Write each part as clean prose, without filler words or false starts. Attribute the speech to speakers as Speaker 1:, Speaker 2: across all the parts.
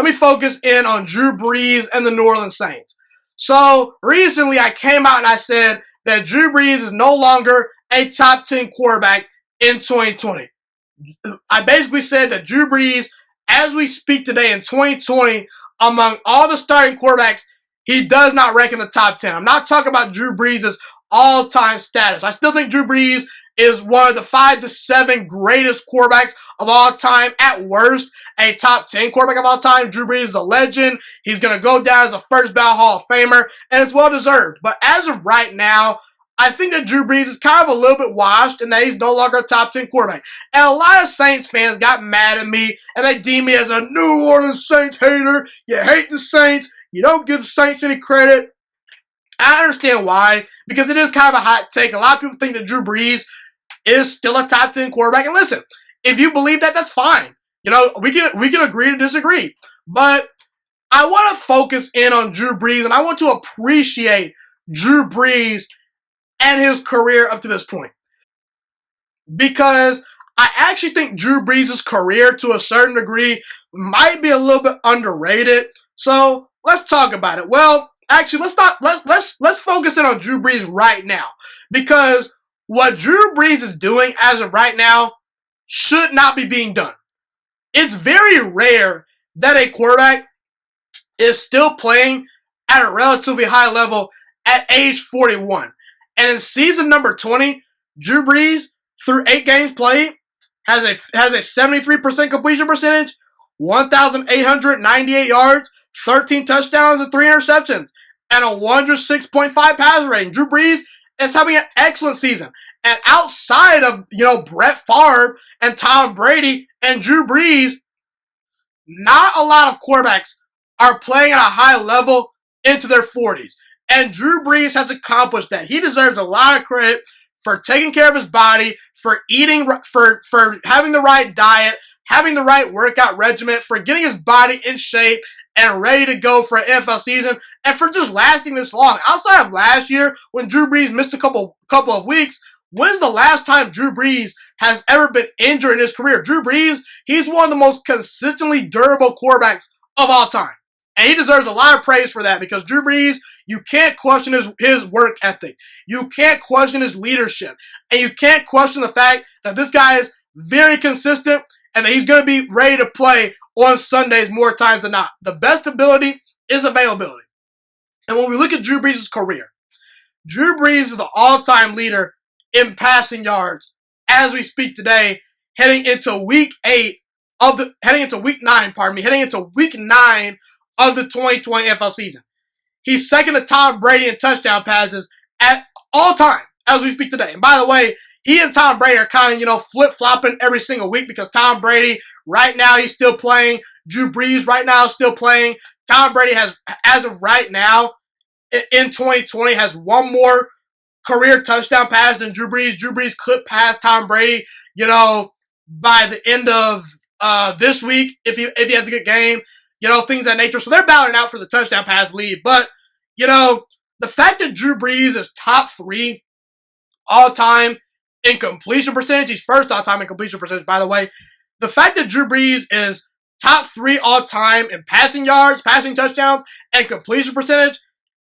Speaker 1: let me focus in on Drew Brees and the New Orleans Saints. So recently I came out and I said that Drew Brees is no longer a top 10 quarterback in 2020. I basically said that Drew Brees, as we speak today in 2020, among all the starting quarterbacks, he does not rank in the top 10. I'm not talking about Drew Brees' all-time status. I still think Drew Brees is one of the 5 to 7 greatest quarterbacks of all time. At worst, a top 10 quarterback of all time. Drew Brees is a legend. He's going to go down as a first ballot Hall of Famer, and it's well deserved. But as of right now, I think that Drew Brees is kind of a little bit washed and that he's no longer a top 10 quarterback. And a lot of Saints fans got mad at me and they deemed me as a New Orleans Saints hater. You hate the Saints. You don't give the Saints any credit. I understand why, because it is kind of a hot take. A lot of people think that Drew Brees is still a top 10 quarterback. And listen, if you believe that, that's fine. You know, we can agree to disagree. But I want to focus in on Drew Brees and I want to appreciate Drew Brees and his career up to this point. Because I actually think Drew Brees' career, to a certain degree, might be a little bit underrated. So let's talk about it. Well, actually, let's focus in on Drew Brees right now. Because what Drew Brees is doing as of right now should not be being done. It's very rare that a quarterback is still playing at a relatively high level at age 41. And in season number 20, Drew Brees, through 8 games played, has a 73% completion percentage, 1,898 yards, 13 touchdowns, and 3 interceptions, and a 106.5 passer rating. Drew Brees is having an excellent season. And outside of, Brett Favre and Tom Brady and Drew Brees, not a lot of quarterbacks are playing at a high level into their 40s. And Drew Brees has accomplished that. He deserves a lot of credit for taking care of his body, for eating, for having the right diet, having the right workout regimen, for getting his body in shape and ready to go for an NFL season, and for just lasting this long. Outside of last year, when Drew Brees missed a couple of weeks, when's the last time Drew Brees has ever been injured in his career? Drew Brees, he's one of the most consistently durable quarterbacks of all time. And he deserves a lot of praise for that, because Drew Brees, you can't question his work ethic. You can't question his leadership. And you can't question the fact that this guy is very consistent and that he's going to be ready to play on Sundays more times than not. The best ability is availability. And when we look at Drew Brees' career, Drew Brees is the all-time leader in passing yards as we speak today, heading into week 9 of the 2020 NFL season. He's second to Tom Brady in touchdown passes at all time as we speak today. And by the way, he and Tom Brady are kind of, flip-flopping every single week, because Tom Brady, right now, he's still playing. Drew Brees, right now, is still playing. Tom Brady has, as of right now, in 2020, has one more career touchdown pass than Drew Brees. Drew Brees could pass Tom Brady, by the end of this week if he has a good game. Things of that nature. So they're battling out for the touchdown pass lead. But, the fact that Drew Brees is top 3 all-time in completion percentage, he's first all-time in completion percentage, by the way. The fact that Drew Brees is top 3 all-time in passing yards, passing touchdowns, and completion percentage,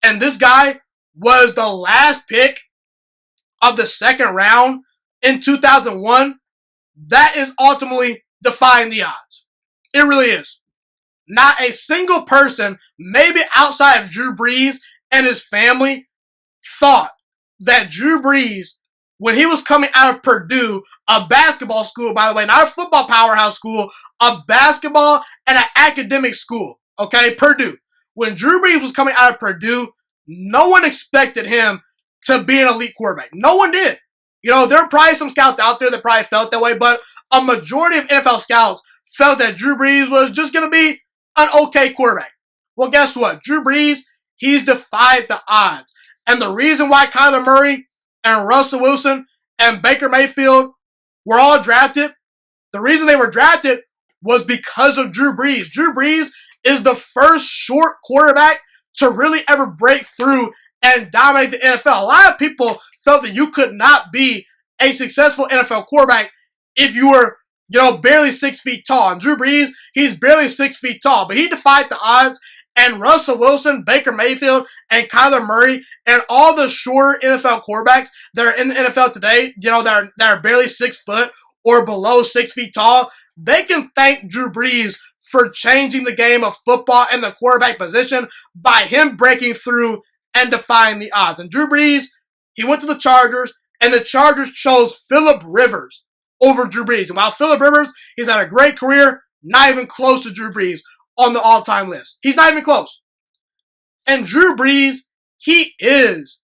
Speaker 1: and this guy was the last pick of the second round in 2001, that is ultimately defying the odds. It really is. Not a single person, maybe outside of Drew Brees and his family, thought that Drew Brees, when he was coming out of Purdue, a basketball school, by the way, not a football powerhouse school, a basketball and an academic school, okay, Purdue. When Drew Brees was coming out of Purdue, no one expected him to be an elite quarterback. No one did. There are probably some scouts out there that probably felt that way, but a majority of NFL scouts felt that Drew Brees was just going to be an okay quarterback. Well, guess what? Drew Brees, he's defied the odds. And the reason why Kyler Murray and Russell Wilson and Baker Mayfield were all drafted, the reason they were drafted was because of Drew Brees. Drew Brees is the first short quarterback to really ever break through and dominate the NFL. A lot of people felt that you could not be a successful NFL quarterback if you were barely 6 feet tall. And Drew Brees, he's barely 6 feet tall, but he defied the odds. And Russell Wilson, Baker Mayfield, and Kyler Murray, and all the short NFL quarterbacks that are in the NFL today, that are barely 6 foot or below 6 feet tall, they can thank Drew Brees for changing the game of football and the quarterback position by him breaking through and defying the odds. And Drew Brees, he went to the Chargers, and the Chargers chose Phillip Rivers over Drew Brees. And while Phillip Rivers, he's had a great career, not even close to Drew Brees on the all-time list. He's not even close. And Drew Brees, he is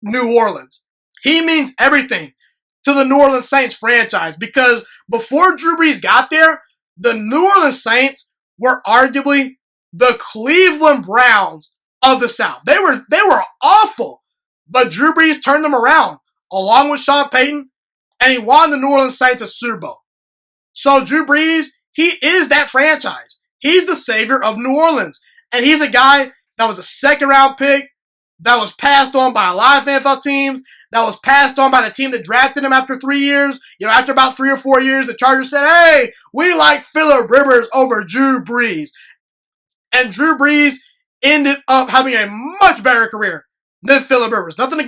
Speaker 1: New Orleans. He means everything to the New Orleans Saints franchise because before Drew Brees got there, the New Orleans Saints were arguably the Cleveland Browns of the South. They were awful, but Drew Brees turned them around along with Sean Payton, and he won the New Orleans Saints a Super Bowl. So Drew Brees, he is that franchise. He's the savior of New Orleans. And he's a guy that was a second-round pick, that was passed on by a lot of NFL teams, that was passed on by the team that drafted him after 3 years. After about 3 or 4 years, the Chargers said, hey, we like Phillip Rivers over Drew Brees. And Drew Brees ended up having a much better career than Phillip Rivers. Nothing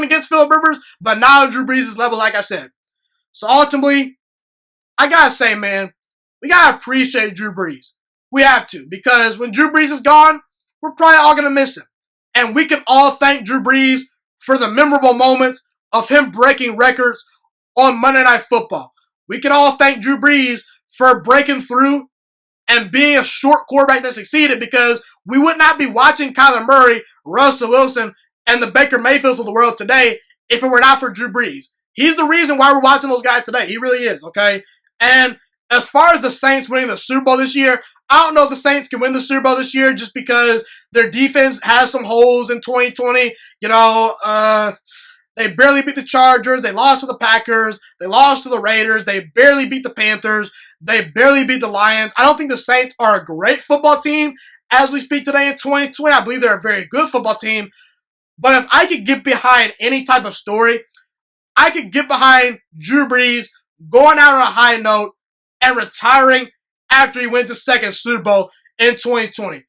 Speaker 1: against Phillip Rivers, but not on Drew Brees' level, like I said. So ultimately, I gotta say, man, we gotta appreciate Drew Brees. We have to, because when Drew Brees is gone, we're probably all gonna miss him. And we can all thank Drew Brees for the memorable moments of him breaking records on Monday Night Football. We can all thank Drew Brees for breaking through and being a short quarterback that succeeded, because we would not be watching Kyler Murray, Russell Wilson, and the Baker Mayfields of the world today if it were not for Drew Brees. He's the reason why we're watching those guys today. He really is, okay? And as far as the Saints winning the Super Bowl this year, I don't know if the Saints can win the Super Bowl this year just because their defense has some holes in 2020. They barely beat the Chargers. They lost to the Packers. They lost to the Raiders. They barely beat the Panthers. They barely beat the Lions. I don't think the Saints are a great football team as we speak today in 2020. I believe they're a very good football team. But if I could get behind any type of story, I could get behind Drew Brees going out on a high note and retiring after he wins his second Super Bowl in 2020.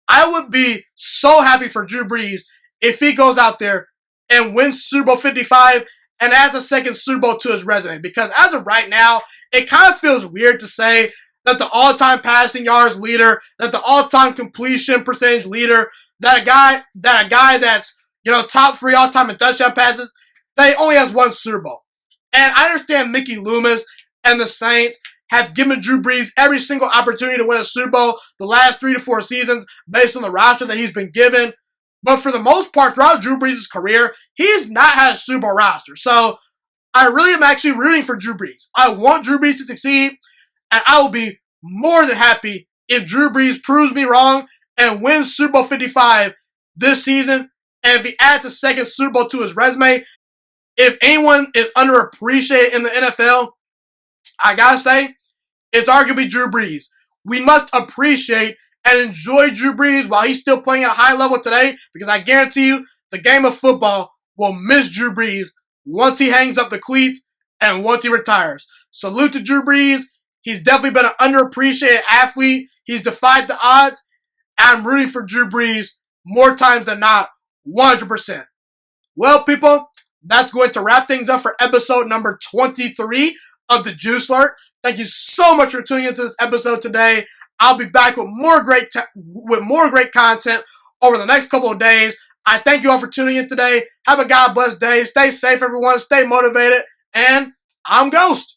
Speaker 1: I would be so happy for Drew Brees if he goes out there and wins Super Bowl 55 and adds a second Super Bowl to his resume. Because as of right now, it kind of feels weird to say that the all-time passing yards leader, that the all-time completion percentage leader, that a guy that's top 3 all-time in touchdown passes, that he only has one Super Bowl. And I understand Mickey Loomis and the Saints have given Drew Brees every single opportunity to win a Super Bowl the last 3 to 4 seasons based on the roster that he's been given. But for the most part, throughout Drew Brees' career, he's not had a Super Bowl roster. So I really am actually rooting for Drew Brees. I want Drew Brees to succeed, and I will be more than happy if Drew Brees proves me wrong and wins Super Bowl 55 this season. And if he adds a second Super Bowl to his resume, if anyone is underappreciated in the NFL, I gotta say, it's arguably Drew Brees. We must appreciate and enjoy Drew Brees while he's still playing at a high level today, because I guarantee you the game of football will miss Drew Brees once he hangs up the cleats and once he retires. Salute to Drew Brees. He's definitely been an underappreciated athlete. He's defied the odds. I'm rooting for Drew Brees more times than not, 100%. Well, people, that's going to wrap things up for episode number 23 of the Juice Alert. Thank you so much for tuning into this episode today. I'll be back with more great content over the next couple of days. I thank you all for tuning in today. Have a God bless day. Stay safe, everyone. Stay motivated. And I'm Ghost.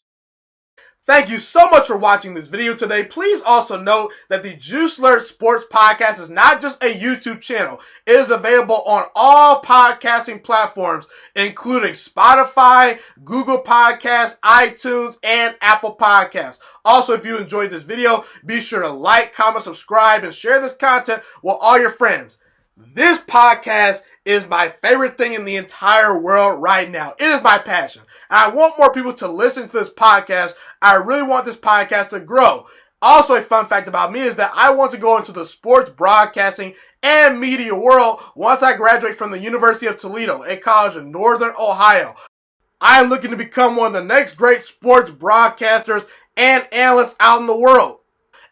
Speaker 1: Thank you so much for watching this video today. Please also note that the Juice Alert Sports Podcast is not just a YouTube channel. It is available on all podcasting platforms, including Spotify, Google Podcasts, iTunes, and Apple Podcasts. Also, if you enjoyed this video, be sure to like, comment, subscribe, and share this content with all your friends. This podcast is my favorite thing in the entire world right now. It is my passion. And I want more people to listen to this podcast. I really want this podcast to grow. Also, a fun fact about me is that I want to go into the sports broadcasting and media world once I graduate from the University of Toledo, a college in Northern Ohio. I am looking to become one of the next great sports broadcasters and analysts out in the world.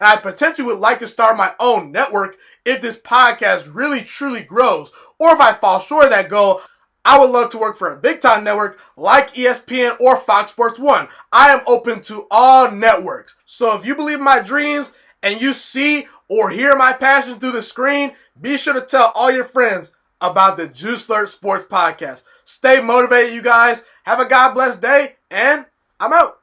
Speaker 1: And I potentially would like to start my own network if this podcast really truly grows. Or if I fall short of that goal, I would love to work for a big time network like ESPN or Fox Sports 1. I am open to all networks. So if you believe in my dreams and you see or hear my passion through the screen, be sure to tell all your friends about the Juice Alert Sports Podcast. Stay motivated, you guys. Have a God bless day, and I'm out.